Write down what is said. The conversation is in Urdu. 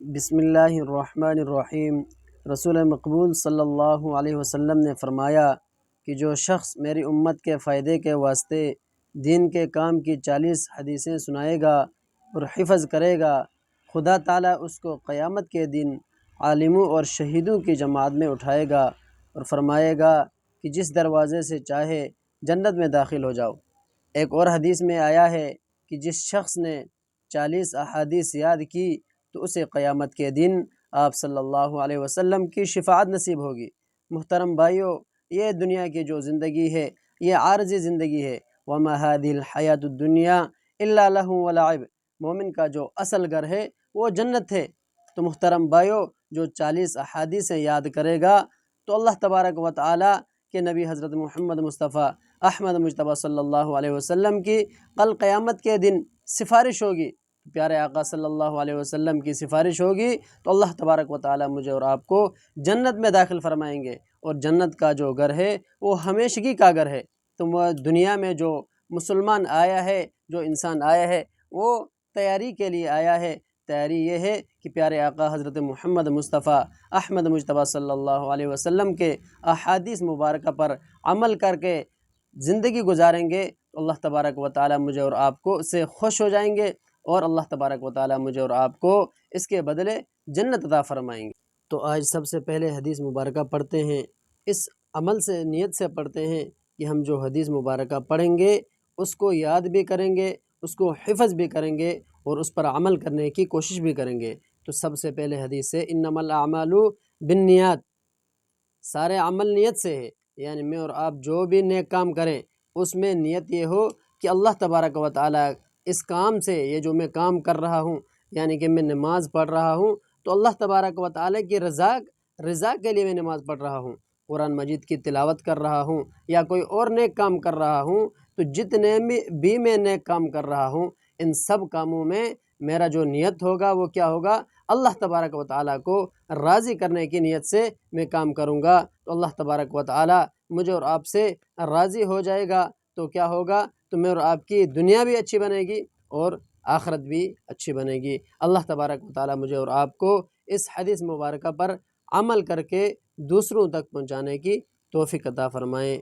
بسم اللہ الرحمن الرحیم۔ رسول مقبول صلی اللہ علیہ وسلم نے فرمایا کہ جو شخص میری امت کے فائدے کے واسطے دین کے کام کی 40 حدیثیں سنائے گا اور حفظ کرے گا، خدا تعالیٰ اس کو قیامت کے دن عالموں اور شہیدوں کی جماعت میں اٹھائے گا اور فرمائے گا کہ جس دروازے سے چاہے جنت میں داخل ہو جاؤ۔ ایک اور حدیث میں آیا ہے کہ جس شخص نے 40 احادیث یاد کی تو اسے قیامت کے دن آپ صلی اللہ علیہ وسلم کی شفاعت نصیب ہوگی۔ محترم بھائیو، یہ دنیا کی جو زندگی ہے یہ عارضی زندگی ہے۔ وَمَا هَذِهِ الْحَيَاةُ الدُّنْيَا إِلَّا لَهْوٌ وَلَعِبٌ۔ مومن کا جو اصل گھر ہے وہ جنت ہے۔ تو محترم بھائیو، جو 40 احادیث یاد کرے گا تو اللہ تبارک و تعالی کے نبی حضرت محمد مصطفیٰ احمد مجتبیٰ صلی اللہ علیہ وسلم کی کل قیامت کے دن سفارش ہوگی۔ پیارے آقا صلی اللہ علیہ وسلم کی سفارش ہوگی تو اللہ تبارک و تعالی مجھے اور آپ کو جنت میں داخل فرمائیں گے، اور جنت کا جو گھر ہے وہ ہمیشگی کا گھر ہے۔ تو وہ دنیا میں جو مسلمان آیا ہے، جو انسان آیا ہے، وہ تیاری کے لیے آیا ہے۔ تیاری یہ ہے کہ پیارے آقا حضرت محمد مصطفیٰ احمد مجتبیٰ صلی اللہ علیہ وسلم کے احادیث مبارکہ پر عمل کر کے زندگی گزاریں گے تو اللہ تبارک و تعالی مجھے اور آپ کو اس سے خوش ہو جائیں گے، اور اللہ تبارک و تعالی مجھے اور آپ کو اس کے بدلے جنت عطا فرمائیں گے۔ تو آج سب سے پہلے حدیث مبارکہ پڑھتے ہیں۔ اس عمل سے، نیت سے پڑھتے ہیں کہ ہم جو حدیث مبارکہ پڑھیں گے اس کو یاد بھی کریں گے، اس کو حفظ بھی کریں گے، اور اس پر عمل کرنے کی کوشش بھی کریں گے۔ تو سب سے پہلے حدیث ہے انما الاعمال بالنیات، سارے عمل نیت سے ہے۔ یعنی میں اور آپ جو بھی نیک کام کریں اس میں نیت یہ ہو کہ اللہ تبارک و تعالی اس کام سے، یہ جو میں کام کر رہا ہوں، یعنی کہ میں نماز پڑھ رہا ہوں تو اللہ تبارک و تعالی کی رضا کے لیے میں نماز پڑھ رہا ہوں، قرآن مجید کی تلاوت کر رہا ہوں، یا کوئی اور نیک کام کر رہا ہوں، تو جتنے بھی میں نیک کام کر رہا ہوں ان سب کاموں میں میرا جو نیت ہوگا وہ کیا ہوگا؟ اللہ تبارک و تعالیٰ کو راضی کرنے کی نیت سے میں کام کروں گا تو اللہ تبارک و تعالیٰ مجھے اور آپ سے راضی ہو جائے گا۔ تو کیا ہوگا؟ تو میں اور آپ کی دنیا بھی اچھی بنے گی اور آخرت بھی اچھی بنے گی۔ اللہ تبارک و تعالیٰ مجھے اور آپ کو اس حدیث مبارکہ پر عمل کر کے دوسروں تک پہنچانے کی توفیق عطا فرمائیں۔